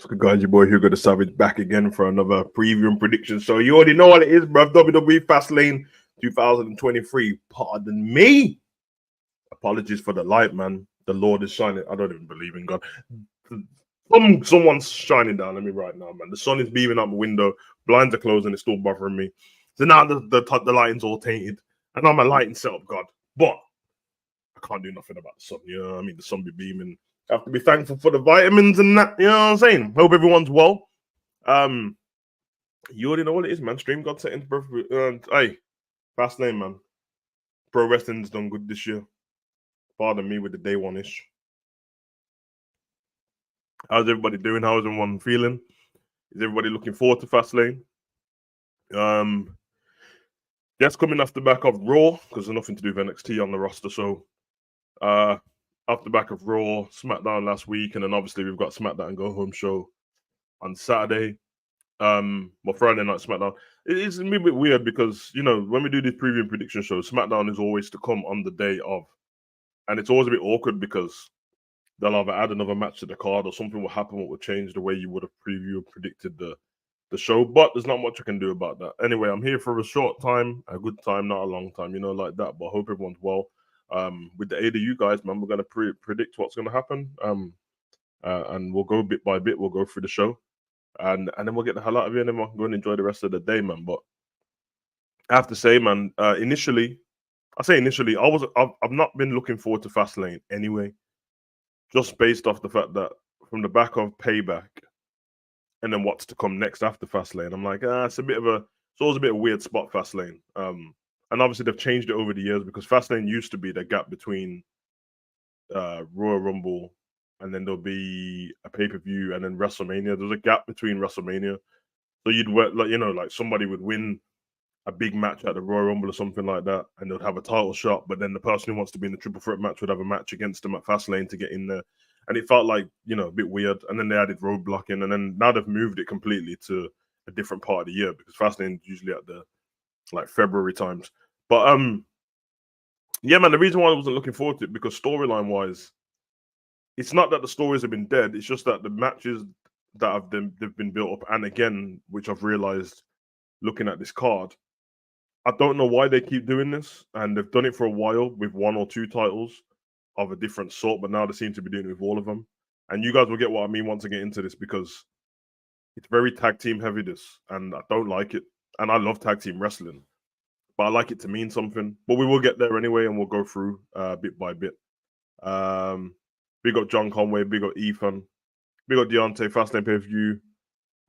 Good guys, your boy Hugo the Savage back again for another preview and prediction show. You already know what it is, bruv. WWE Fastlane 2023. Pardon me. Apologies for the light, man. The Lord is shining. I don't even believe in God. Someone's shining down on me right now, man. The sun is beaming out the window. Blinds are closed and it's still bothering me. So now the lighting's all tainted. And I'm a lighting setup god. But I can't do nothing about the sun. You know what I mean? The sun be beaming. I have to be thankful for the vitamins and that. You know what I'm saying? Hope everyone's well. You already know what it is, man. Stream God settings, bro. Hey, Fastlane, man. Pro wrestling's done good this year. Pardon me with the day one-ish. How's everybody doing? How's everyone feeling? Is everybody looking forward to Fastlane? That's coming off the back of Raw, because there's nothing to do with NXT on the roster. So, off the back of Raw, SmackDown last week, and then obviously we've got SmackDown and Go Home show on Saturday. Well, Friday night SmackDown. It's a bit weird because, you know, when we do these preview and prediction shows, SmackDown is always to come on the day of. And it's always a bit awkward because they'll either add another match to the card or something will happen that will change the way you would have previewed and predicted the show. But there's not much I can do about that. Anyway, I'm here for a short time, a good time, not a long time, you know, like that. But I hope everyone's well. With the aid of you guys, man, we're going to predict what's going to happen. And we'll go bit by bit. We'll go through the show. And then we'll get the hell out of here, and then we can go and enjoy the rest of the day, man. But I have to say, man, initially, I've not been looking forward to Fastlane anyway, just based off the fact that from the back of Payback, and then what's to come next after Fastlane, I'm like, it's always a bit of a weird spot, Fastlane. And obviously they've changed it over the years because Fastlane used to be the gap between Royal Rumble, and then there'll be a pay-per-view, and then WrestleMania. There's a gap between WrestleMania. So you'd work, like, you know, like somebody would win a big match at the Royal Rumble or something like that, and they'd have a title shot, but then the person who wants to be in the triple threat match would have a match against them at Fastlane to get in there. And it felt like, you know, a bit weird. And then they added roadblocking, and then now they've moved it completely to a different part of the year because Fastlane is usually at the like February times. But yeah, man, the reason why I wasn't looking forward to it because storyline wise, it's not that the stories have been dead. It's just that the matches that they've been built up, and again, which I've realized looking at this card, I don't know why they keep doing this, and they've done it for a while with one or two titles of a different sort, but now they seem to be doing it with all of them. And you guys will get what I mean once I get into this because it's very tag team heavy, this, and I don't like it. And I love tag team wrestling, but I like it to mean something. But we will get there anyway, and we'll go through bit by bit. Big up John Conway, big up Ethan, big up Deontay, Fastlane pay-per-view.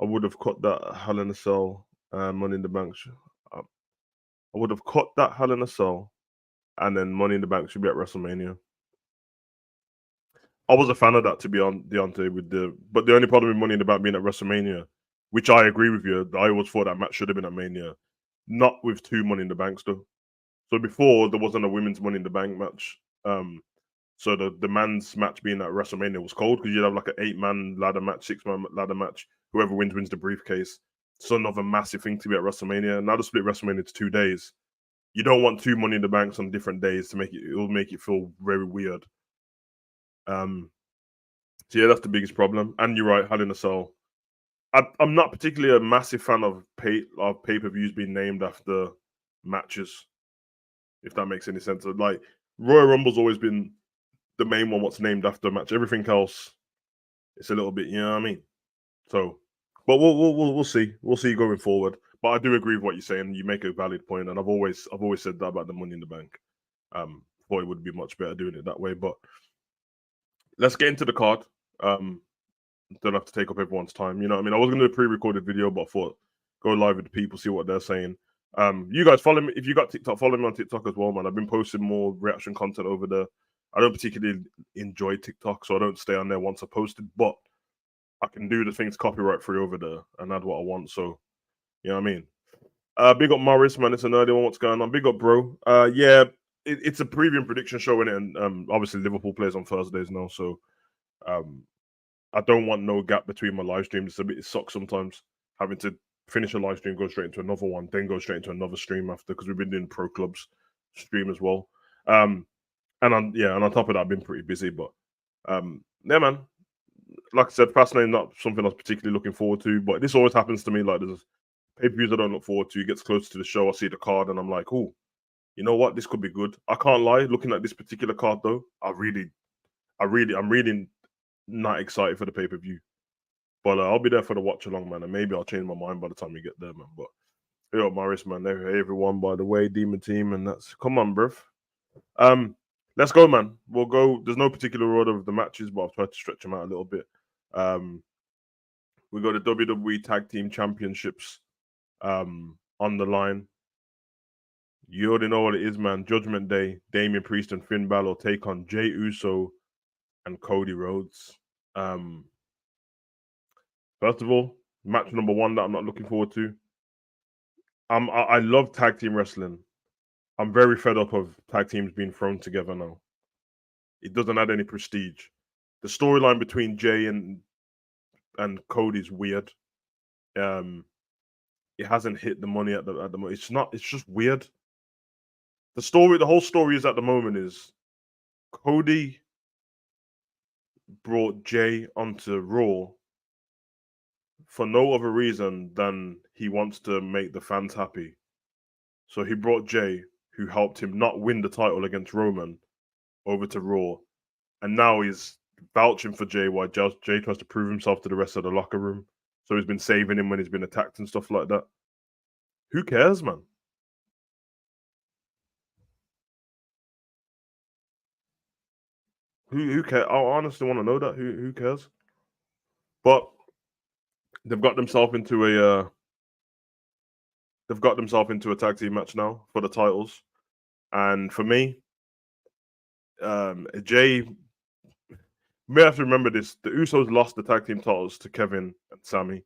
I would have cut that Hell in a Cell Money in the Bank. I would have cut that Hell in a Cell, and then Money in the Bank should be at WrestleMania. I was a fan of that, to be on Deontay but the only problem with Money in the Bank being at WrestleMania, which I agree with you, I always thought that match should have been at Mania, not with two Money in the Banks though. So before there wasn't a women's Money in the Bank match. So the man's match being at WrestleMania was cold because you'd have like an 8-man ladder match, 6-man ladder match. Whoever wins the briefcase. So another massive thing to be at WrestleMania. Now they split WrestleMania to 2 days. You don't want two Money in the Banks on different days to it'll make it feel very weird. So yeah, that's the biggest problem. And you're right, Hell in a Cell. I'm not particularly a massive fan of pay-per-views being named after matches, if that makes any sense. Like Royal Rumble's always been the main one what's named after a match. Everything else, it's a little bit, you know what I mean? So, but we'll see. We'll see going forward. But I do agree with what you're saying. You make a valid point, and I've always said that about the Money in the Bank. Thought it would be much better doing it that way. But let's get into the card. Don't have to take up everyone's time. You know what I mean? I was going to do a pre-recorded video, but I thought go live with the people, see what they're saying. You guys follow me. If you got TikTok, follow me on TikTok as well, man. I've been posting more reaction content over there. I don't particularly enjoy TikTok, so I don't stay on there once I posted, but I can do the things copyright free over there and add what I want. So, you know what I mean? Big up Morris, man. It's an early one. What's going on? Big up, bro. Yeah, it's a preview and prediction show, innit? And obviously Liverpool plays on Thursdays now, so I don't want no gap between my live streams. It sucks sometimes having to finish a live stream, go straight into another one, then go straight into another stream after, because we've been doing pro clubs stream as well. And on top of that, I've been pretty busy. But yeah, man, like I said, Fastlane not something I was particularly looking forward to, but this always happens to me. Like there's pay-per-views I don't look forward to. It gets closer to the show, I see the card, and I'm like, oh, you know what? This could be good. I can't lie. Looking at this particular card though, I'm really not excited for the pay-per-view. But I'll be there for the watch along, man, and maybe I'll change my mind by the time we get there, man. But yo, Morris, man, hey everyone, by the way, Demon Team, and that's come on, bruv. Let's go, man. We'll go. There's no particular order of the matches, but I've tried to stretch them out a little bit. We got the WWE Tag Team Championships on the line. You already know what it is, man. Judgment Day, Damian Priest and Finn Balor take on Jey Uso and Cody Rhodes. First of all, match number one that I'm not looking forward to. I love tag team wrestling. I'm very fed up of tag teams being thrown together now. It doesn't add any prestige. The storyline between Jey and Cody's weird. It hasn't hit the money at the moment. It's just weird. The whole story is at the moment is Cody brought Jey onto Raw for no other reason than he wants to make the fans happy. So he brought Jey, who helped him not win the title against Roman, over to Raw. And now he's vouching for Jey while Jey tries to prove himself to the rest of the locker room. So he's been saving him when he's been attacked and stuff like that. Who cares, man? Who cares? I honestly want to know that. Who cares? But they've got themselves into a tag team match now for the titles. And for me, Jey, you may have to remember this. The Usos lost the tag team titles to Kevin and Sami.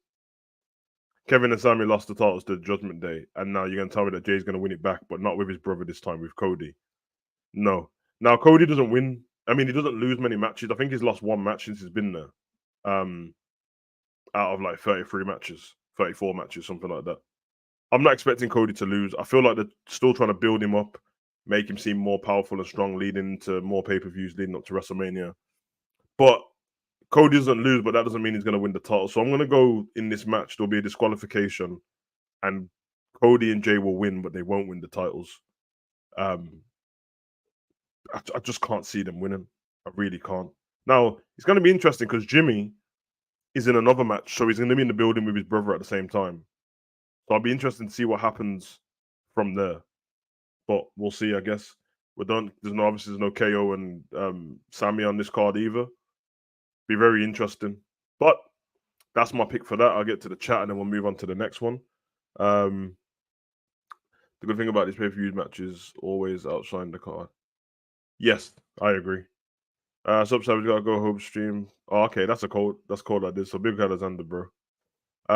Kevin and Sami lost the titles to Judgment Day, and now you're going to tell me that Jey's going to win it back, but not with his brother this time, with Cody. No. Now, Cody doesn't win. I mean, he doesn't lose many matches. I think he's lost one match since he's been there. Out of like 33 matches, 34 matches, something like that. I'm not expecting Cody to lose. I feel like they're still trying to build him up, make him seem more powerful and strong, leading into more pay-per-views, leading up to WrestleMania. But Cody doesn't lose, but that doesn't mean he's going to win the title. So I'm going to go in this match. There'll be a disqualification, and Cody and Jey will win, but they won't win the titles. I just can't see them winning. I really can't. Now, it's going to be interesting because Jimmy is in another match, so he's going to be in the building with his brother at the same time. So I'll be interested to see what happens from there. But we'll see, I guess. There's no KO and Sami on this card either. Be very interesting. But that's my pick for that. I'll get to the chat and then we'll move on to the next one. The good thing about these pay-per-view matches always outshine the card. Yes, I agree. Subscribe, we gotta go home stream. Oh, okay, that's cold like this. So big Alexander, bro.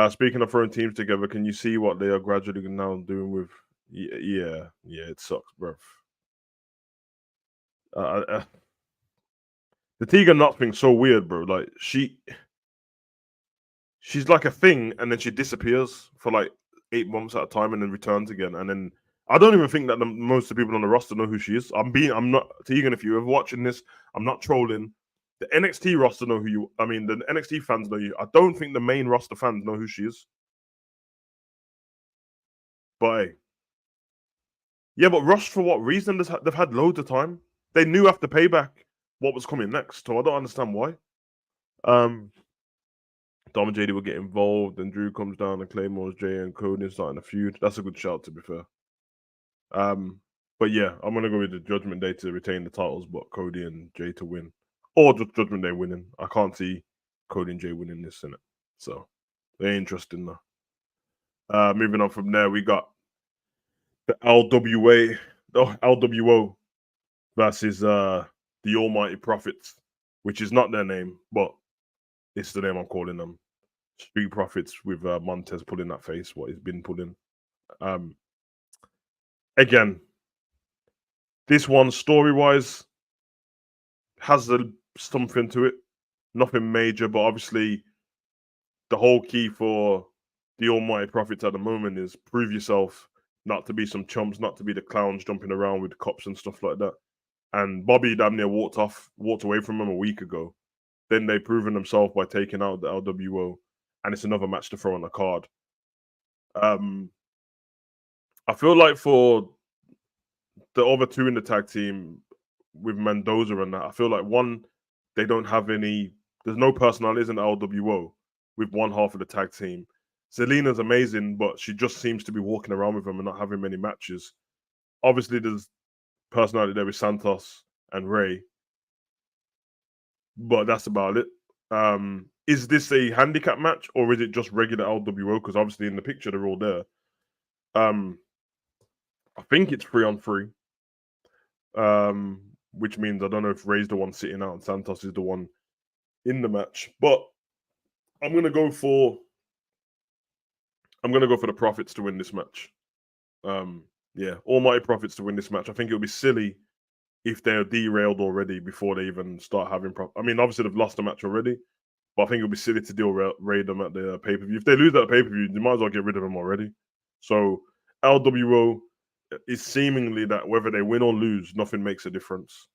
Speaking of throwing teams together, can you see what they are gradually now doing with? Yeah, it sucks, bro. The Tegan Knox thing's so weird, bro. Like she's like a thing, and then she disappears for like 8 months at a time, and then returns again. And then I don't even think that most of the people on the roster know who she is. I'm not Tegan. If you're ever watching this, I'm not trolling. The NXT roster know who you. I mean, the NXT fans know you. I don't think the main roster fans know who she is. But hey. Yeah, but rushed for what reason? They've had loads of time. They knew after Payback what was coming next, so I don't understand why. Dom and JD will get involved, and Drew comes down and Claymore's Jey and Cody starting a feud. That's a good shout, to be fair. But yeah, I'm gonna go with the Judgment Day to retain the titles, but Cody and Jey to win, or just Judgment Day winning. I can't see Cody and Jey winning this in it, so they're interesting though. Moving on from there, we got the LWO versus the Almighty Prophets, which is not their name, but it's the name I'm calling them. Street Profits with Montez pulling that face, what he's been pulling. Again, this one story-wise has something to it. Nothing major, but obviously the whole key for the Almighty Prophets at the moment is prove yourself, not to be some chumps, not to be the clowns jumping around with cops and stuff like that. And Bobby damn near walked away from him a week ago then they've proven themselves by taking out the LWO, and it's another match to throw on the card. I feel like for the other two in the tag team with Mendoza and that, I feel like one, they don't have any. There's no personalities in the LWO with one half of the tag team. Zelina's amazing, but she just seems to be walking around with them and not having many matches. Obviously, there's personality there with Santos and Ray, but that's about it. Is this a handicap match or is it just regular LWO? Because obviously in the picture they're all there. I think it's 3-on-3. Which means I don't know if Ray's the one sitting out and Santos is the one in the match. But I'm gonna go for the Profits to win this match. Yeah, Almighty Profits to win this match. I think it'll be silly if they're derailed already before they even start having. I mean, obviously they've lost the match already, but I think it'll be silly to derail them at the pay per view. If they lose at the pay per view, you might as well get rid of them already. So LWO is seemingly that whether they win or lose, nothing makes a difference.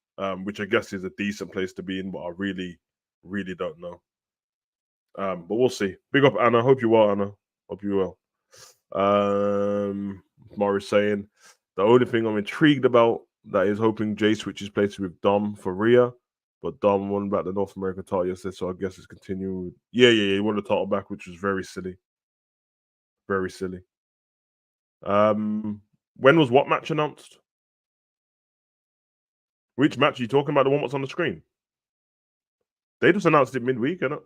Which I guess is a decent place to be in, but I really, really don't know. But we'll see. Big up Anna. Hope you well, Anna. Hope you well. Morris saying the only thing I'm intrigued about that is hoping Jay switches places with Dom for Rhea, but Dom won back the North American title yesterday, so I guess it's continuing. Yeah. He won the title back, which was very silly. Very silly. When was what match announced? Which match are you talking about? The one that's on the screen? They just announced it midweek, innit?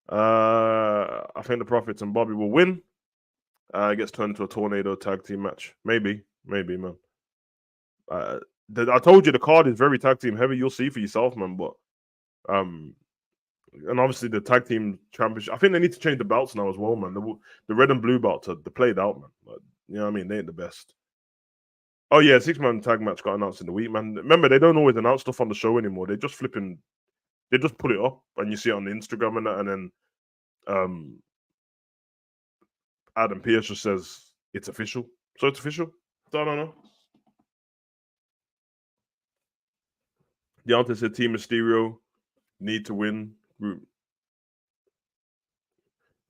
I think the Profits and Bobby will win. It gets turned into a tornado tag team match. Maybe, man. I told you the card is very tag team heavy. You'll see for yourself, man. But and obviously the tag team championship. I think they need to change the belts now as well, man. The red and blue belts are played out, man. Like, you know what I mean? They ain't the best. Oh yeah, 6-man tag match got announced in the week, man. Remember, they don't always announce stuff on the show anymore. They just put it up and you see it on the Instagram and that, and then Adam Pearce just says it's official. So it's official. So I don't know. Deontay said Team Mysterio need to win. Team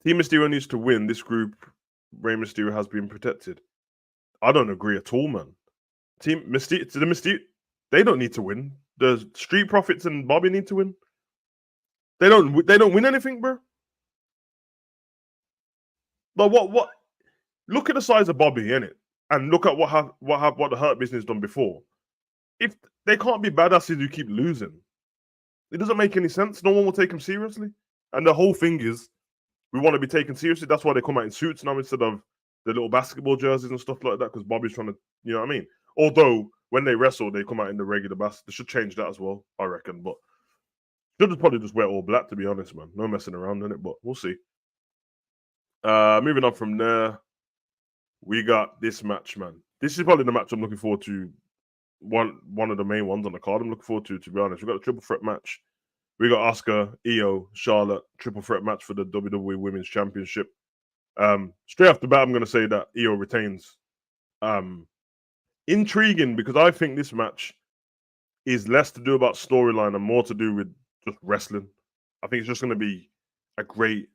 Mysterio needs to win. This group, Rey Mysterio has been protected. I don't agree at all, man. Team Mysterio, they don't need to win. The Street Profits and Bobby need to win. They don't win anything, bro. Like what? Look at the size of Bobby, innit? And look at what the Hurt Business done before. If they can't be badasses who keep losing, it doesn't make any sense. No one will take them seriously. And the whole thing is, we want to be taken seriously. That's why they come out in suits now instead of the little basketball jerseys and stuff like that. Because Bobby's trying to, you know what I mean. Although when they wrestle, they come out in the regular basket. They should change that as well, I reckon. But should probably just wear all black, to be honest, man. No messing around in it, but we'll see. Moving on from there, we got this match, man. This is probably the match I'm looking forward to. One of the main ones on the card I'm looking forward to be honest. We got a triple threat match. We got Asuka, Io, Charlotte, triple threat match for the WWE Women's Championship. Straight off the bat, I'm going to say that Io retains. Intriguing because I think this match is less to do about storyline and more to do with just wrestling. I think it's just going to be a great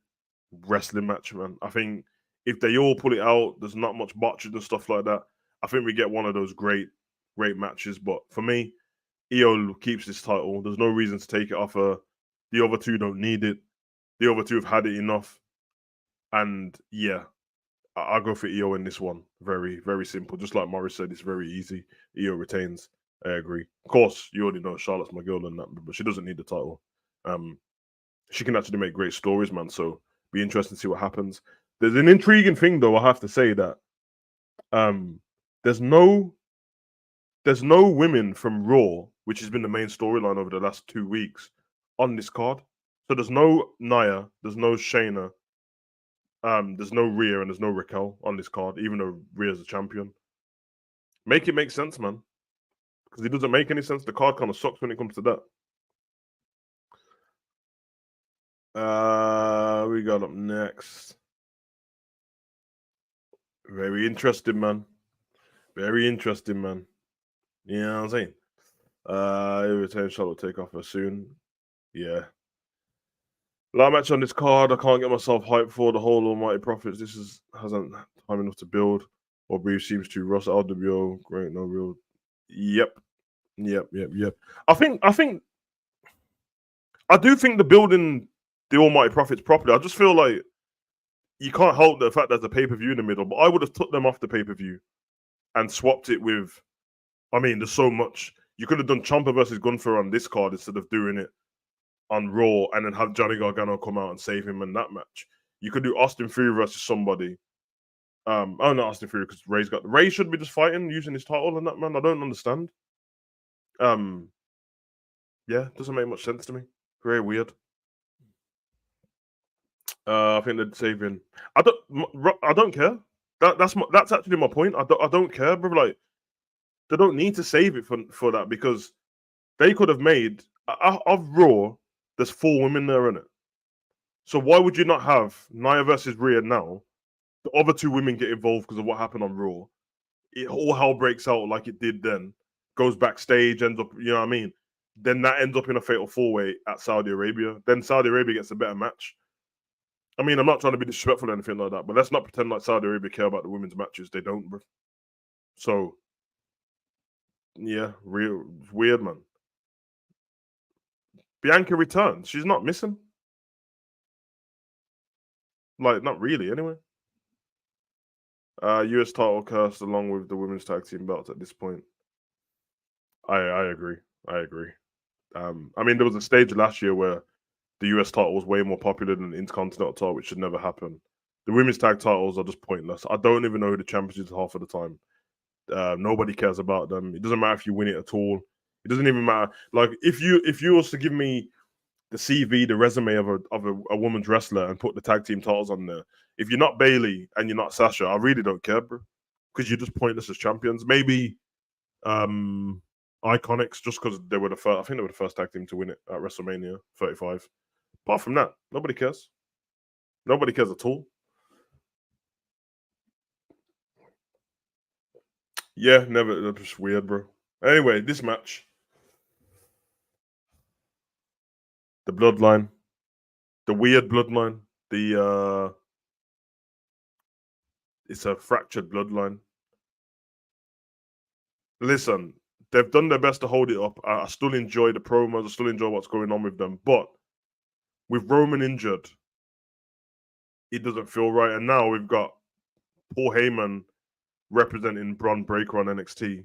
wrestling match, man. I think if they all pull it out, there's not much botches and stuff like that. I think we get one of those great matches. But for me, Io keeps this title. There's no reason to take it off her. The other two don't need it. The other two have had it enough. And yeah, I'll go for Io in this one. Very, very simple. Just like Morris said, it's very easy. Io retains. I agree. Of course, you already know Charlotte's my girl and that, but she doesn't need the title. She can actually make great stories, man. So be interesting to see what happens. There's an intriguing thing, though. I have to say that there's no women from Raw, which has been the main storyline over the last 2 weeks, on this card. So there's no Nia, there's no Shayna, there's no Rhea, and there's no Raquel on this card, even though Rhea's a champion. Make it make sense, man. Because it doesn't make any sense. The card kind of sucks when it comes to that. We got up next. Very interesting, man. Very interesting, man. You know what I'm saying? Every time Charlotte take off her soon. Yeah. Last match on this card, I can't get myself hyped for the whole Almighty Profits. This hasn't time enough to build. Or Breeze seems to. Ross LWO, great, no real. Yep. I think I do think the building the Almighty Profits properly. I just feel like you can't help the fact there's a pay-per-view in the middle, but I would have took them off the pay-per-view and swapped it with. I mean, there's so much. You could have done Ciampa versus Gunther on this card instead of doing it on Raw and then have Johnny Gargano come out and save him in that match. You could do Austin Theory versus somebody. Oh no, Austin Theory because Ray should be just fighting using his title on that, man. I don't understand. Um, yeah, doesn't make much sense to me. Very weird. I think they're saving. I don't care. That's actually my point. I don't care, bro. Like they don't need to save it for that because they could have made of Raw. There's 4 women there in it. So why would you not have Nia versus Rhea now? The other 2 women get involved because of what happened on Raw. All hell breaks out like it did then. Goes backstage, ends up, you know what I mean? Then that ends up in a fatal 4-way at Saudi Arabia. Then Saudi Arabia gets a better match. I mean, I'm not trying to be disrespectful or anything like that, but let's not pretend like Saudi Arabia care about the women's matches. They don't, bro. So, yeah, real weird, man. Bianca returns. She's not missing. Like, not really, anyway. US title cursed along with the women's tag team belts at this point. I agree. I agree. I mean, there was a stage last year where the US title was way more popular than the Intercontinental title, which should never happen. The women's tag titles are just pointless. I don't even know who the champions is half of the time. Nobody cares about them. It doesn't matter if you win it at all. It doesn't even matter. Like if you was to give me the CV, the resume of a woman's wrestler and put the tag team titles on there, if you're not Bailey and you're not Sasha, I really don't care, bro, because you're just pointless as champions. Maybe Iconics just because they were the first. I think they were the first tag team to win it at WrestleMania 35. Apart from that, nobody cares. Nobody cares at all. Yeah, never. That's just weird, bro. Anyway, this match, the bloodline, the weird bloodline, the it's a fractured bloodline. Listen, they've done their best to hold it up. I still enjoy the promos. I still enjoy what's going on with them, but with Roman injured, it doesn't feel right. And now we've got Paul Heyman representing Braun Breaker on NXT.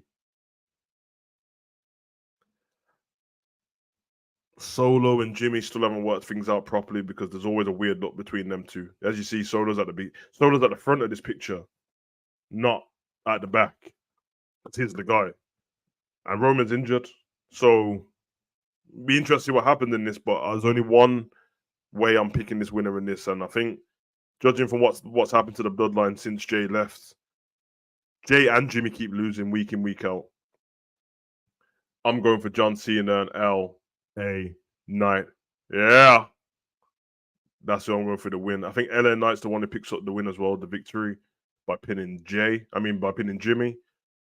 Solo and Jimmy still haven't worked things out properly because there's always a weird look between them two. As you see, Solo's at the front of this picture, not at the back. But he's the guy. And Roman's injured. So be interested to see what happened in this, but there's only one way I'm picking this winner in this, and I think judging from what's happened to the bloodline since Jay left, Jay and Jimmy keep losing week in, week out. I'm going for John Cena and LA Knight. Yeah. That's who I'm going for the win. I think LA Knight's the one who picks up the win as well, the victory by pinning Jimmy.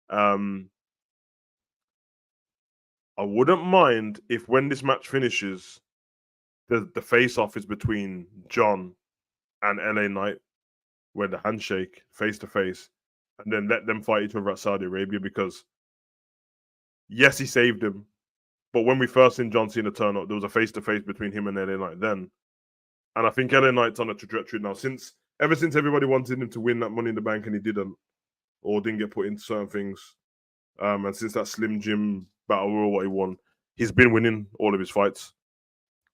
I wouldn't mind if when this match finishes, the face off is between John and LA Knight, where the handshake face to face, and then let them fight each other at Saudi Arabia because yes, he saved him. But when we first seen John Cena turn up, there was a face to face between him and LA Knight then. And I think LA Knight's on a trajectory now. Ever since everybody wanted him to win that Money in the Bank and he didn't, or didn't get put into certain things, and since that Slim Jim Battle Royal what he won, he's been winning all of his fights.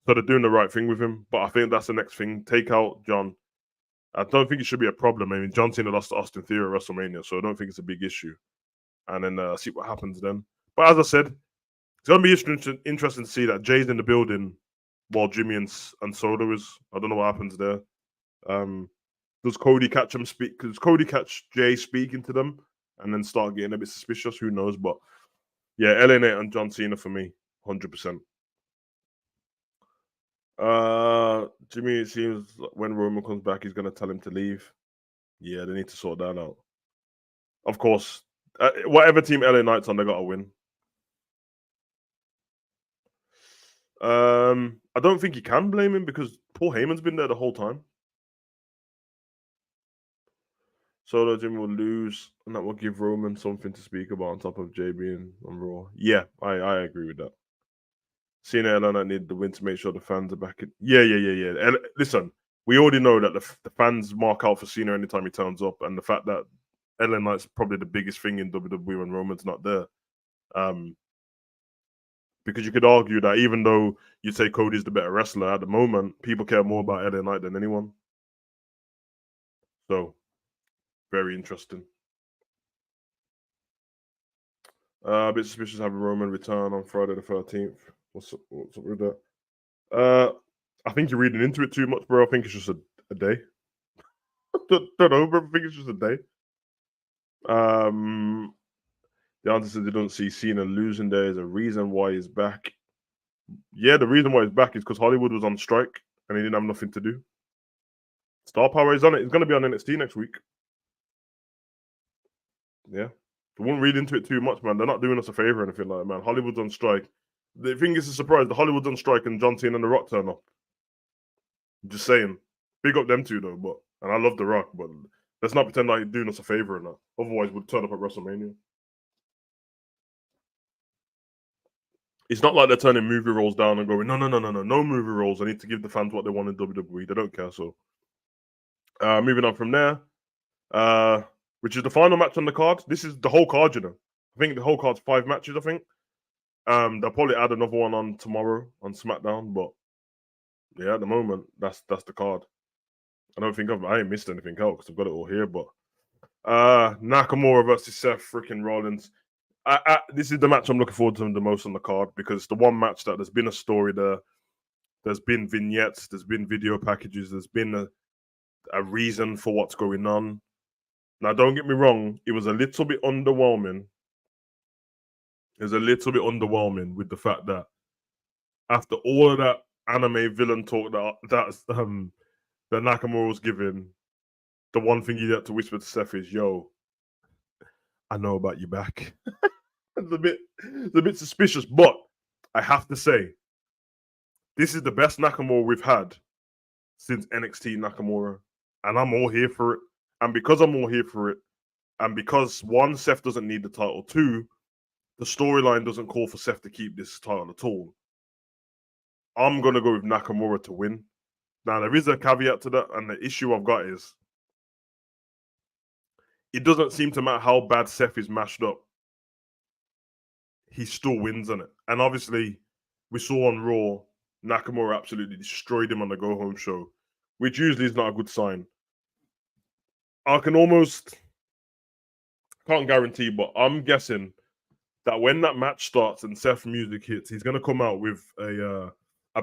So they're doing the right thing with him. But I think that's the next thing. Take out John. I don't think it should be a problem. I mean, John Cena lost to Austin Theory at WrestleMania, so I don't think it's a big issue. And then see what happens then. But as I said, it's going to be interesting to see that Jay's in the building while Jimmy and Solo is. I don't know what happens there. Does Cody catch him speak? Does Cody catch Jay speaking to them and then start getting a bit suspicious? Who knows? But yeah, LA Knight and John Cena for me, 100%. Jimmy, it seems when Roman comes back, he's going to tell him to leave. Yeah, they need to sort that out. Of course, whatever team LA Knight's on, they got to win. I don't think you can blame him because Paul Heyman's been there the whole time. Solo Jim will lose, and that will give Roman something to speak about on top of JB and on Raw. Yeah, I agree with that. Cena and LA need the win to make sure the fans are back in. Yeah. And listen, we already know that the fans mark out for Cena anytime he turns up, and the fact that LA Knight's probably the biggest thing in WWE when Roman's not there. Because you could argue that even though you say Cody's the better wrestler at the moment, people care more about LA Knight than anyone. So, very interesting. A bit suspicious having Roman return on Friday the 13th. What's up with that? I think you're reading into it too much, bro. I think it's just a day. don't know, bro. I think it's just a day. The answer says they don't see Cena losing. There is a reason why he's back. Yeah, the reason why he's back is because Hollywood was on strike and he didn't have nothing to do. Star Power is on it. He's going to be on NXT next week. Yeah. I won't read into it too much, man. They're not doing us a favor or anything like that, man. Hollywood's on strike. The thing is a surprise. The Hollywood's on strike and John Cena and The Rock turn up. Just saying. Big up them two, though. And I love The Rock, but let's not pretend like he's doing us a favor or not. Otherwise, we'd turn up at WrestleMania. It's not like they're turning movie roles down and going, no movie roles. I need to give the fans what they want in WWE. They don't care. So, moving on from there, which is the final match on the card. This is the whole card, you know. I think the whole card's 5 matches, I think. They'll probably add another one on tomorrow on SmackDown, but yeah, at the moment, that's the card. I ain't missed anything else because I've got it all here, but Nakamura versus Seth freaking Rollins. This is the match I'm looking forward to the most on the card because it's the one match that there's been a story there. There's been vignettes, there's been video packages, there's been a reason for what's going on. Now, don't get me wrong, it was a little bit underwhelming. It was a little bit underwhelming with the fact that after all of that anime villain talk that Nakamura was giving, the one thing he had to whisper to Seth is, "Yo, I know about your back." It's a bit suspicious, but I have to say, this is the best Nakamura we've had since NXT Nakamura, and I'm all here for it. And because I'm all here for it, and because one, Seth doesn't need the title, two, the storyline doesn't call for Seth to keep this title at all, I'm gonna go with Nakamura to win. Now there is a caveat to that, and the issue I've got is it doesn't seem to matter how bad Seth is mashed up. He still wins on it. And obviously, we saw on Raw, Nakamura absolutely destroyed him on the Go Home show, which usually is not a good sign. I can't guarantee, but I'm guessing that when that match starts and Seth's music hits, he's going to come out with a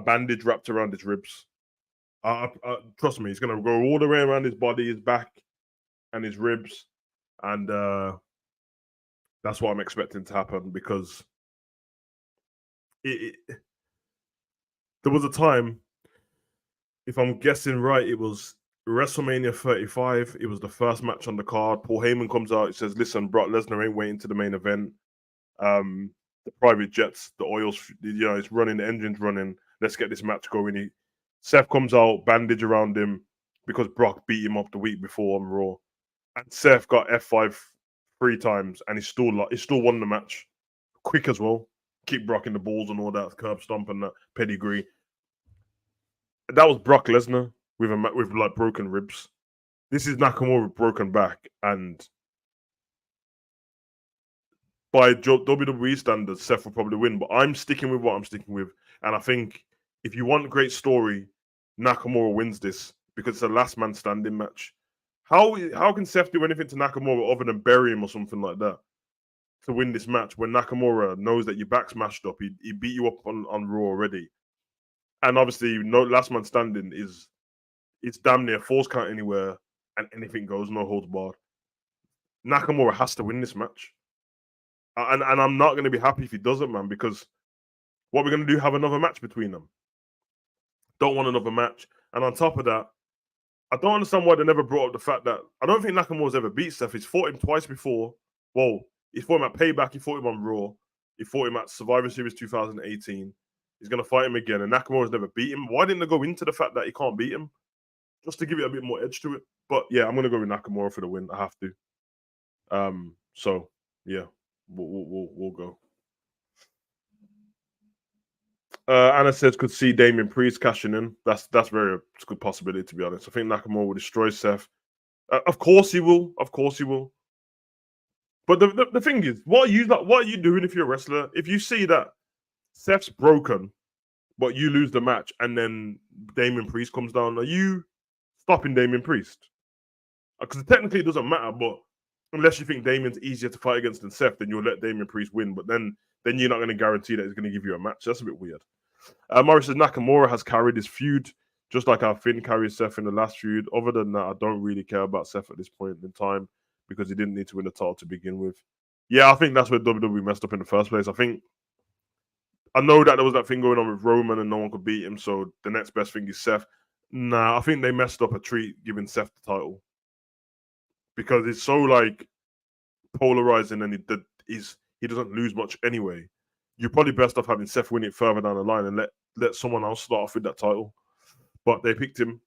bandage wrapped around his ribs. Trust me, he's going to go all the way around his body, his back, and his ribs. And that's what I'm expecting to happen because there was a time, if I'm guessing right, it was WrestleMania 35. It was the first match on the card. Paul Heyman comes out. He says, "Listen, Brock Lesnar ain't waiting to the main event. The private jets, the oils, it's running, the engine's running. Let's get this match going." Seth comes out, bandage around him because Brock beat him up the week before on Raw, and Seth got F5 3 times, and he still won the match quick as well. Keep Brock in the balls and all that, curb stomp and that pedigree. That was Brock Lesnar with like broken ribs. This is Nakamura with broken back, and by WWE standards, Seth will probably win. But I'm sticking with what I'm sticking with, and I think if you want a great story, Nakamura wins this because it's a last man standing match. How can Seth do anything to Nakamura other than bury him or something like that to win this match when Nakamura knows that your back's mashed up? He beat you up on Raw already. And obviously, no last man standing it's damn near falls count anywhere and anything goes, no holds barred. Nakamura has to win this match. And I'm not going to be happy if he doesn't, man, because what we're going to do, have another match between them. Don't want another match. And on top of that, I don't understand why they never brought up the fact that I don't think Nakamura's ever beat Seth. He's fought him twice before. Well, he fought him at Payback. He fought him on Raw. He fought him at Survivor Series 2018. He's going to fight him again, and Nakamura's never beat him. Why didn't they go into the fact that he can't beat him? Just to give it a bit more edge to it. But yeah, I'm going to go with Nakamura for the win. I have to. So yeah, we'll go. Anna says could see Damien Priest cashing in. That's very good possibility, to be honest. I think Nakamura will destroy Seth. Of course he will. Of course he will. But the thing is, what are you doing if you're a wrestler? If you see that Seth's broken, but you lose the match, and then Damien Priest comes down, are you stopping Damien Priest? Because technically it doesn't matter, but unless you think Damien's easier to fight against than Seth, then you'll let Damien Priest win. But then you're not going to guarantee that he's going to give you a match. That's a bit weird. Morris says Nakamura has carried his feud just like how Finn carried Seth in the last feud. Other than that, I don't really care about Seth at this point in time because he didn't need to win the title to begin with. Yeah, I think that's where WWE messed up in the first place. I know that there was that thing going on with Roman and no one could beat him, so the next best thing is Seth. Nah, I think they messed up a treat giving Seth the title because it's so like polarizing and he doesn't lose much anyway. You're probably best off having Seth win it further down the line and let someone else start off with that title. But they picked him.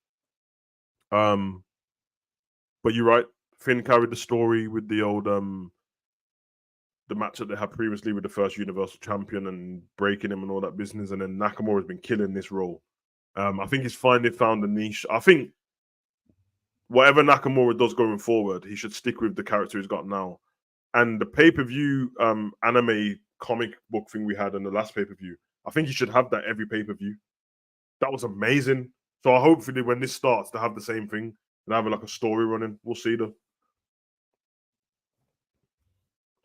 But you're right. Finn carried the story with the old the match that they had previously with the first Universal Champion and breaking him and all that business. And then Nakamura has been killing this role. I think he's finally found a niche. I think whatever Nakamura does going forward, he should stick with the character he's got now. And the pay-per-view anime comic book thing we had in the last pay-per-view, I think he should have that every pay-per-view. That was amazing. So hopefully when this starts, to have the same thing and have like a story running. We'll see though.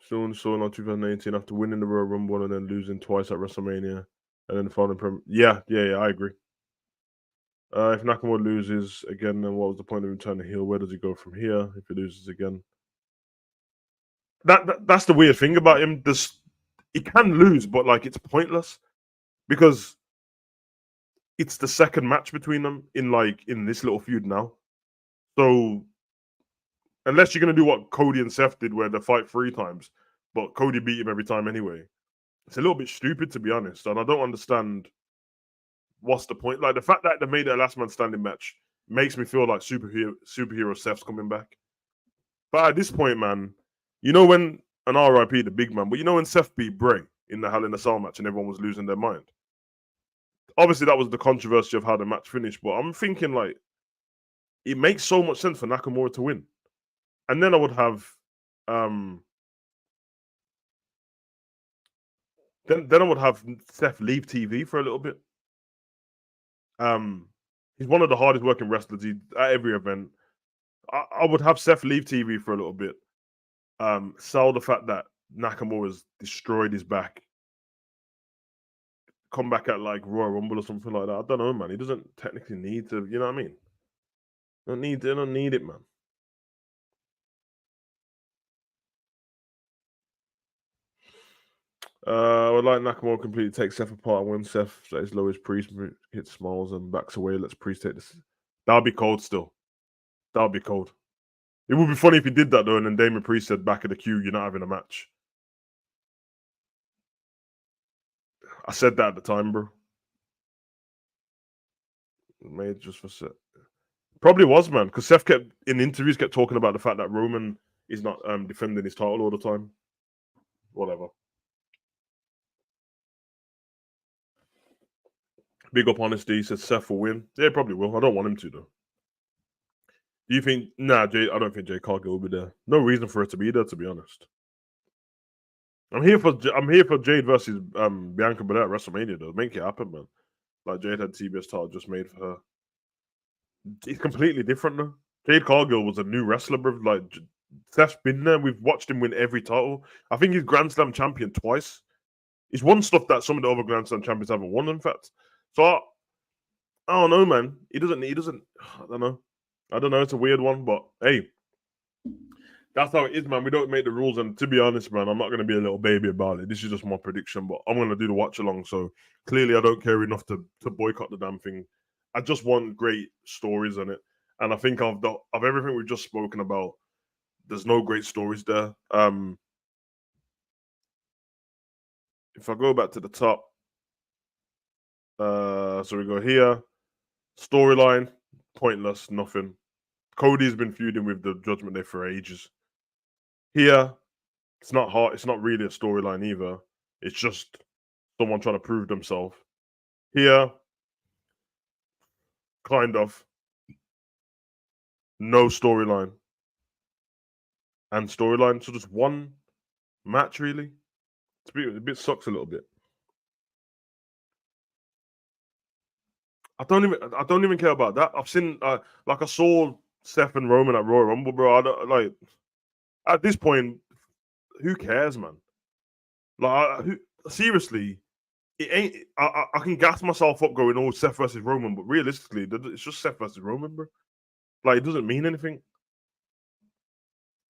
Soon on 2018 after winning the Royal Rumble and then losing twice at WrestleMania and then following Yeah, I agree. If Nakamura loses again, then what was the point of him turning heel? Where does he go from here if he loses again? That's the weird thing about him. He can lose, but like it's pointless because it's the second match between them in this little feud now. So unless you're gonna do what Cody and Seth did, where they fight 3 times, but Cody beat him every time anyway, it's a little bit stupid to be honest, and I don't understand what's the point. Like the fact that they made it a last man standing match makes me feel like superhero Seth's coming back. But at this point, man, you know when an RIP the big man, but you know when Seth beat Bray in the Hell in a Cell match and everyone was losing their mind. Obviously, that was the controversy of how the match finished, but I'm thinking like it makes so much sense for Nakamura to win. And then I would have then I would have Seth leave TV for a little bit. He's one of the hardest working wrestlers at every event. I would have Seth leave TV for a little bit. Sell the fact that Nakamura's destroyed his back. Come back at like Royal Rumble or something like that. I don't know, man. He doesn't technically need to. You know what I mean? They don't need it, man. I would like Nakamura completely take Seth apart and win Seth at his lowest. Priest hits smiles and backs away. Let's Priest take this. That would be cold still. That would be cold. It would be funny if he did that though, and then Damien Priest said back of the queue, you're not having a match. I said that at the time, bro. Made just for Seth. Probably was, man, because Seth kept in interviews kept talking about the fact that Roman is not defending his title all the time. Whatever. Big up honesty. He says Seth will win. Yeah, probably will. I don't want him to though. Do you think? Nah, I don't think Jay Cargill will be there. No reason for it to be there, to be honest. I'm here for Jade versus Bianca Belair at WrestleMania though. Make it happen, man. Like Jade had TBS title just made for her. It's completely different though. Jade Cargill was a new wrestler, bro. Like Seth's been there. We've watched him win every title. I think he's Grand Slam champion twice. He's won stuff that some of the other Grand Slam champions haven't won, in fact. So I don't know, man. He doesn't. I don't know. It's a weird one, but hey, that's how it is, man. We don't make the rules, and to be honest, man, I'm not going to be a little baby about it. This is just my prediction, but I'm going to do the watch along. So clearly, I don't care enough to boycott the damn thing. I just want great stories on it, and I think of everything we've just spoken about, there's no great stories there. If I go back to the top, So we go here. Storyline, pointless, nothing. Cody's been feuding with the Judgment Day for ages. Here, it's not hard. It's not really a storyline either. It's just someone trying to prove themselves. Here, kind of no storyline and storyline. So just one match really. It's a bit sucks a little bit. I don't even care about that. I've seen like I saw Seth and Roman at Royal Rumble, bro. I don't like at this point. Who cares, man? Like, seriously, it ain't. I can gas myself up going, "Oh, Seth versus Roman," but realistically, it's just Seth versus Roman, bro. Like, it doesn't mean anything.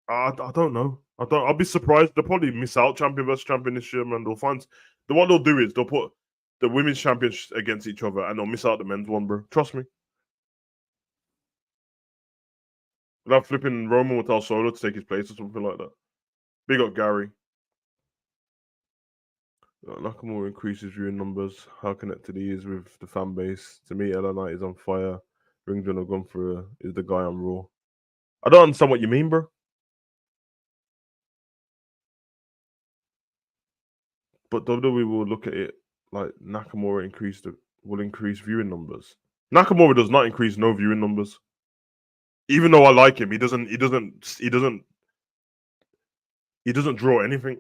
I don't know. I don't. I'll be surprised. They'll probably miss out champion versus champion this year, man. They'll find what they'll do is they'll put the women's champions against each other, and they'll miss out the men's one, bro. Trust me. They'll have flipping Roman with El Solo to take his place or something like that. Big up Gary. Nakamura increases viewing numbers. How connected he is with the fan base. To me, LA Knight is on fire. Ring General gone for is the guy on Raw. I don't understand what you mean, bro. But WWE will look at it like Nakamura will increase viewing numbers. Nakamura does not increase no viewing numbers. Even though I like him, he doesn't draw anything.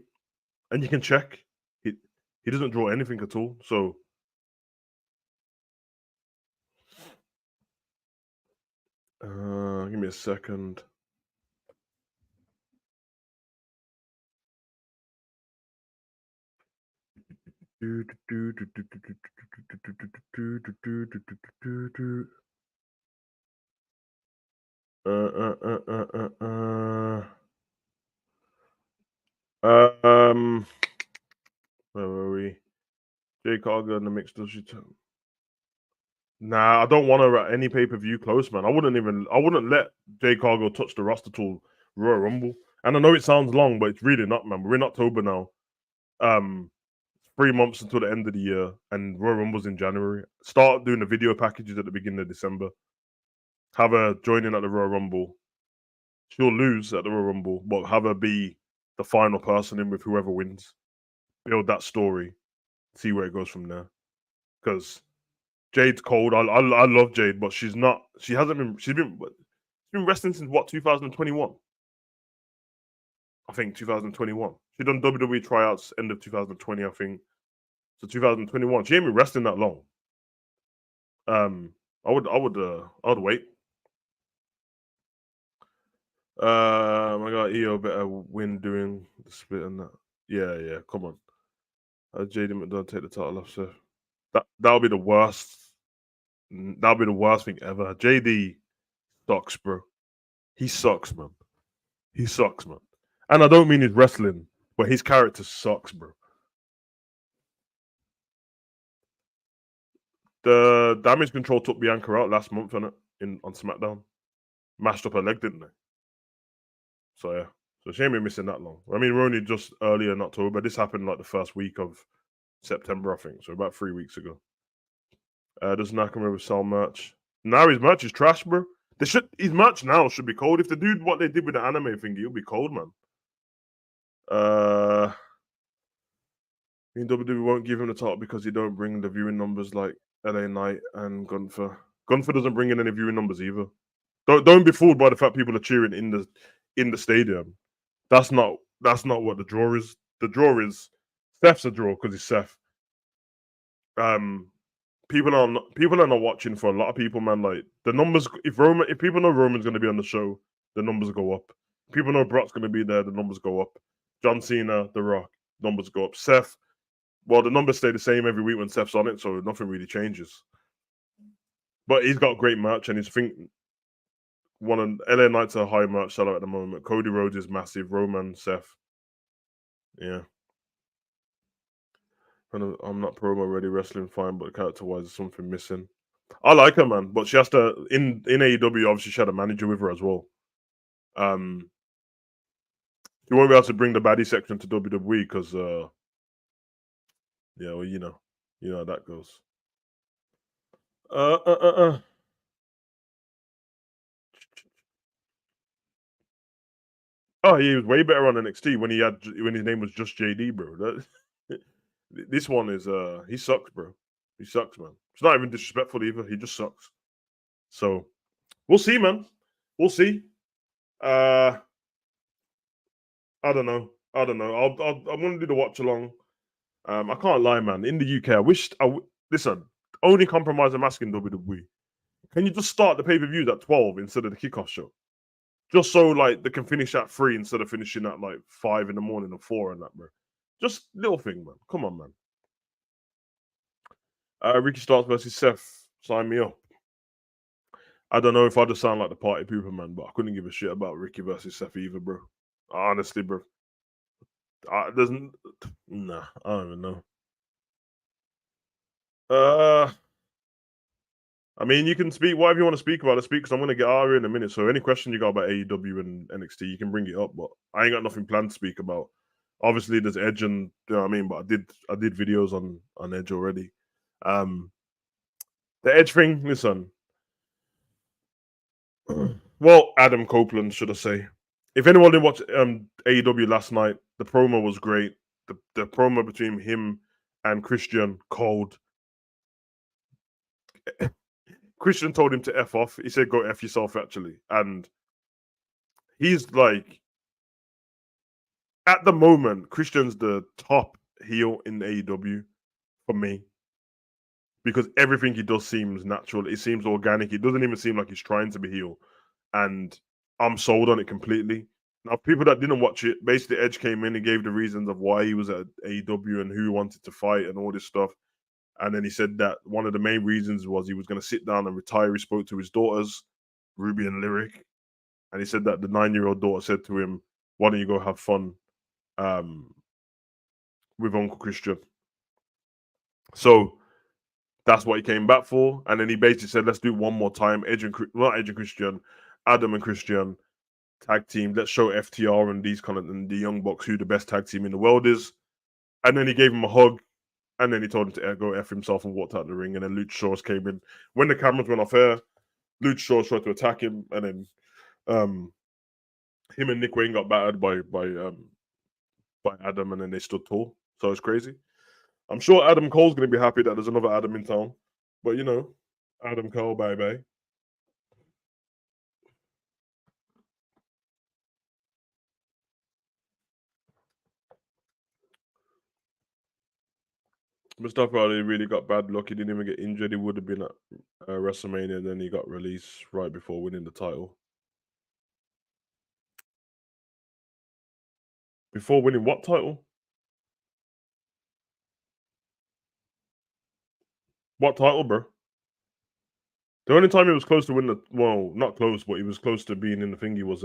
And you can check. He doesn't draw anything at all. So give me a second. Where were we? Jay Cargill in the mix. Does she? Nah, I don't want her at any pay per view close, man. I wouldn't let Jay Cargill touch the roster till Royal Rumble. And I know it sounds long, but it's really not, man. We're in October now. 3 months until the end of the year, and Royal Rumble's in January. Start doing the video packages at the beginning of December. Have her join in at the Royal Rumble. She'll lose at the Royal Rumble, but have her be the final person in with whoever wins. Build that story, see where it goes from there. Because Jade's cold. I love Jade, but she's not. She hasn't been. She's been wrestling since what 2021. I think 2021. She done WWE tryouts end of 2020. I think so. 2021. She ain't been wrestling that long. I would wait. I got EO better win doing the split and that. Yeah. Come on. JD McDonald take the title off Seth. That'll be the worst. That'll be the worst thing ever. JD sucks, bro. He sucks, man. He sucks, man. And I don't mean his wrestling, but his character sucks, bro. The Damage Control took Bianca out last month, on SmackDown. Mashed up her leg, didn't they? So yeah. So she ain't been missing that long. I mean, we're only just earlier in October. This happened like the first week of September, I think. So about 3 weeks ago. Does Nakamura sell merch? Now his merch is trash, bro. His merch now should be cold. If they do what they did with the anime thing, it'll be cold, man. I mean, WWE won't give him the title because he don't bring the viewing numbers like LA Knight and Gunther. Gunther doesn't bring in any viewing numbers either. Don't be fooled by the fact people are cheering in the stadium. That's not what the draw is. The draw is Seth's a draw because he's Seth. People are not watching for a lot of people, man. Like the numbers, if people know Roman's going to be on the show, the numbers go up. People know Brock's going to be there, the numbers go up. John Cena, The Rock, numbers go up. Seth, well, the numbers stay the same every week when Seth's on it, so nothing really changes. But he's got great merch, and he's one of LA Knight's a high merch seller at the moment. Cody Rhodes is massive. Roman, Seth, yeah. I'm not promo ready. Wrestling fine, but character wise, there's something missing. I like her, man, but she has to in AEW. Obviously, she had a manager with her as well. You won't be able to bring the baddie section to WWE because, yeah, well, you know how that goes. Uh, uh, uh, uh. Oh, he was way better on NXT when his name was just JD, bro. This one is he sucks, bro. He sucks, man. It's not even disrespectful either. He just sucks. So we'll see, man. We'll see. Uh, I don't know. I don't know. I'm gonna do the watch along. I can't lie, man. In the UK, listen. Only compromise I'm asking WWE. Can you just start the pay per views at 12 instead of the kickoff show? Just so like they can finish at 3 instead of finishing at like 5 in the morning or 4 and that, bro. Just little thing, man. Come on, man. Ricky Starks versus Seth. Sign me up. I don't know if I just sound like the party pooper, man, but I couldn't give a shit about Ricky versus Seth either, bro. Honestly, bro. There's nah, I don't even know. Uh, I mean, you can speak whatever you want to speak about. Speak because I'm gonna get out of here in a minute. So any question you got about AEW and NXT, you can bring it up. But I ain't got nothing planned to speak about. Obviously, there's Edge, and you know what I mean. But I did videos on Edge already. Um, the Edge thing, listen. Well, Adam Copeland, should I say? If anyone didn't watch AEW last night, the promo was great. The promo between him and Christian cold. Christian told him to F off. He said, go F yourself, actually. And he's like, at the moment, Christian's the top heel in AEW for me because everything he does seems natural. It seems organic. It doesn't even seem like he's trying to be heel. And I'm sold on it completely. Now, people that didn't watch it, basically, Edge came in and gave the reasons of why he was at AEW and who he wanted to fight and all this stuff. And then he said that one of the main reasons was he was going to sit down and retire. He spoke to his daughters, Ruby and Lyric, and he said that the 9-year-old daughter said to him, "Why don't you go have fun um, with Uncle Christian?" So that's what he came back for. And then he basically said, "Let's do it one more time. Not Edge and Christian, Adam and Christian tag team. Let's show FTR and these kind of and the Young Bucks who the best tag team in the world is." And then he gave him a hug. And then he told him to go F himself and walked out the ring. And then Luchasaurus came in. When the cameras went off air, Luchasaurus tried to attack him. And then him and Nick Wayne got battered by Adam. And then they stood tall. So it's crazy. I'm sure Adam Cole's going to be happy that there's another Adam in town. But, you know, Adam Cole, bye-bye. Mustafa Ali really got bad luck. He didn't even get injured. He would have been at WrestleMania. And then he got released right before winning the title. Before winning what title? What title, bro? The only time he was close to win not close, but he was close to being in the thingy was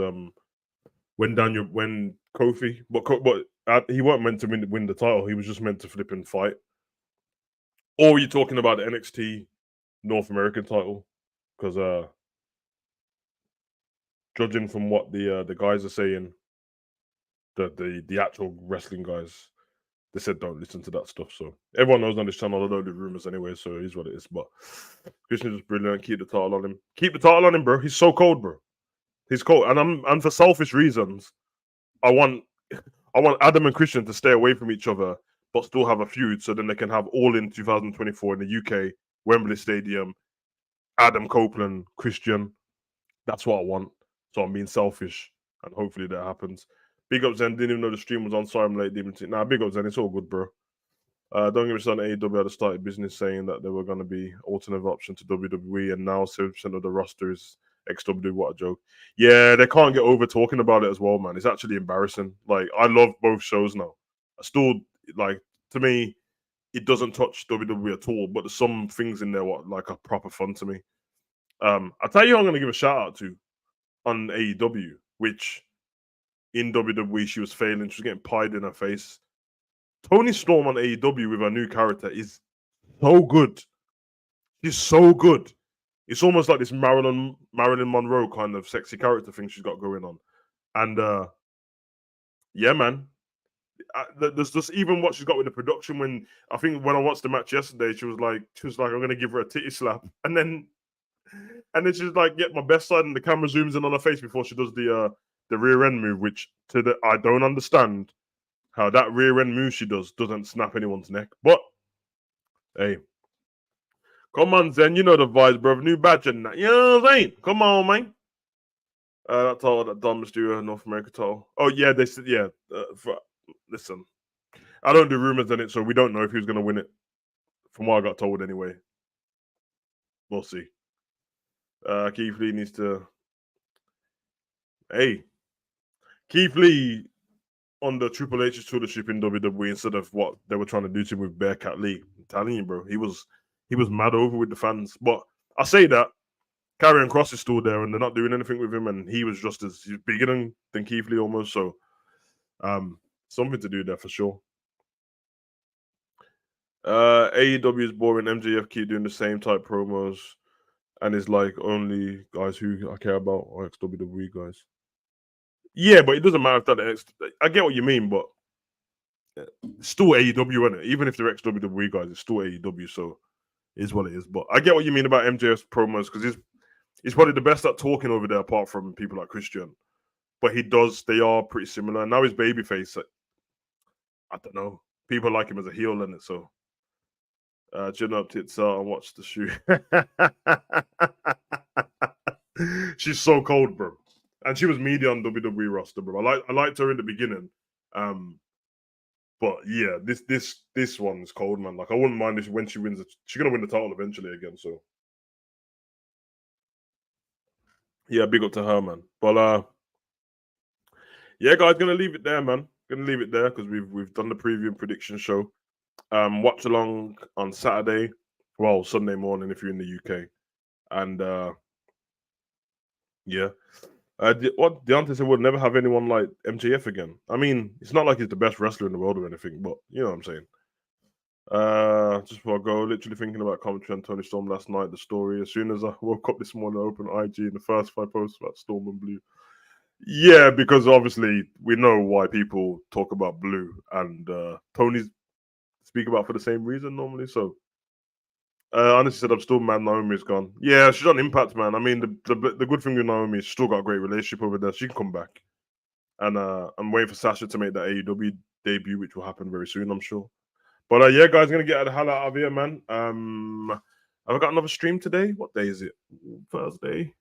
when Kofi, but he weren't meant to win the title. He was just meant to flip and fight. Or are you talking about the NXT North American title? Because judging from what the guys are saying, the actual wrestling guys, they said don't listen to that stuff. So everyone knows on this channel, I know the rumors anyway, so it is what it is. But Christian is brilliant. Keep the title on him. Keep the title on him, bro. He's so cold, bro. He's cold. And for selfish reasons, I want Adam and Christian to stay away from each other, but still have a feud, so then they can have All In 2024 in the UK, Wembley Stadium, Adam Copeland, Christian. That's what I want. So I'm being selfish, and hopefully that happens. Big up Zen. Didn't even know the stream was on. Sorry, I'm late. Nah, big up Zen. It's all good, bro. Don't get me started. AEW had started business saying that there were going to be alternative option to WWE, and now 70% of the roster is XW. What a joke! Yeah, they can't get over talking about it as well, man. It's actually embarrassing. Like, I love both shows now. I still like. To me, it doesn't touch WWE at all, but there's some things in there what like are proper fun to me. I'll tell you, who I'm going to give a shout out to on AEW, which in WWE she was failing. She was getting pied in her face. Tony Storm on AEW with her new character is so good. She's so good. It's almost like this Marilyn Monroe kind of sexy character thing she's got going on. And yeah, man. There's just even what she's got with the production. When I think when I watched the match yesterday, she was like, I'm gonna give her a titty slap, and then she's like, "Get my best side," and the camera zooms in on her face before she does the rear end move, which I don't understand how that rear end move she doesn't snap anyone's neck. But hey, come on, Zen, you know the vibes, bro. New badge and that, you know what I'm saying? Come on, man. That's all that Don Mysterio North America title. Oh yeah, they said yeah. Listen, I don't do rumors in it, so we don't know if he's gonna win it. From what I got told, anyway. We'll see. Keith Lee needs to. Hey, Keith Lee on the Triple H's tutorship in WWE instead of what they were trying to do to him with Bearcat Lee. I'm telling you, bro, he was mad over with the fans. But I say that Karrion Kross is still there, and they're not doing anything with him, and he was just as bigger than Keith Lee almost. So, something to do there for sure. AEW is boring. MJF keep doing the same type promos, and it's like only guys who I care about are ex-WWE guys. Yeah, but it doesn't matter if that. I get what you mean, but it's still AEW, isn't it? Even if they're ex-WWE guys, it's still AEW, so it is what it is. But I get what you mean about MJF's promos because he's probably the best at talking over there, apart from people like Christian. But they are pretty similar. And now his babyface, I don't know. People like him as a heel, isn't it? So chin up, tits out, and watch the shoe. She's so cold, bro. And she was media on WWE roster, bro. I liked her in the beginning. But yeah, this one's cold, man. Like I wouldn't mind if when she wins she's gonna win the title eventually again. So yeah, big up to her, man. But yeah, guys, gonna leave it there, man. Gonna leave it there because we've done the preview and prediction show. Watch along on Saturday, well, Sunday morning if you're in the UK. And yeah. What Deontay said would never have anyone like MJF again. I mean, it's not like he's the best wrestler in the world or anything, but you know what I'm saying. Just before I go, literally thinking about commentary on Tony Storm last night, the story. As soon as I woke up this morning, I opened IG and the first 5 posts about Storm and Blue. Yeah, because obviously we know why people talk about Blue and Tony's speak about for the same reason normally. So honestly said I'm still mad Naomi's gone. Yeah, she's on Impact, man. I mean the good thing with Naomi is she's still got a great relationship over there. She can come back. And I'm waiting for Sasha to make that AEW debut, which will happen very soon, I'm sure. But yeah, guys, gonna get the hell out of here, man. Have I got another stream today? What day is it? Thursday.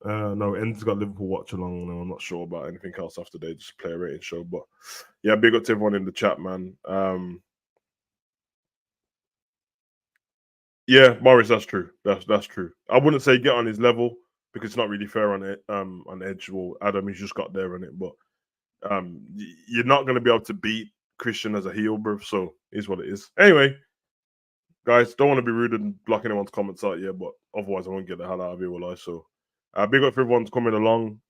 No, End's got Liverpool watch along. No, I'm not sure about anything else after they just play a rating show. But yeah, big up to everyone in the chat, man. Yeah, Morris, that's true. That's true. I wouldn't say get on his level because it's not really fair on it. On Edge, well, Adam, he's just got there on it, but you're not going to be able to beat Christian as a heel, bro. So is what it is. Anyway, guys, don't want to be rude and block anyone's comments out yet, but otherwise I won't get the hell out of here, will I? So big up for everyone's coming along.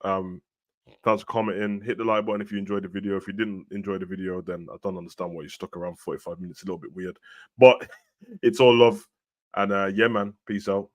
Thanks for commenting. Hit the like button if you enjoyed the video. If you didn't enjoy the video, then I don't understand why you stuck around 45 minutes. A little bit weird, but it's all love. And yeah, man, peace out.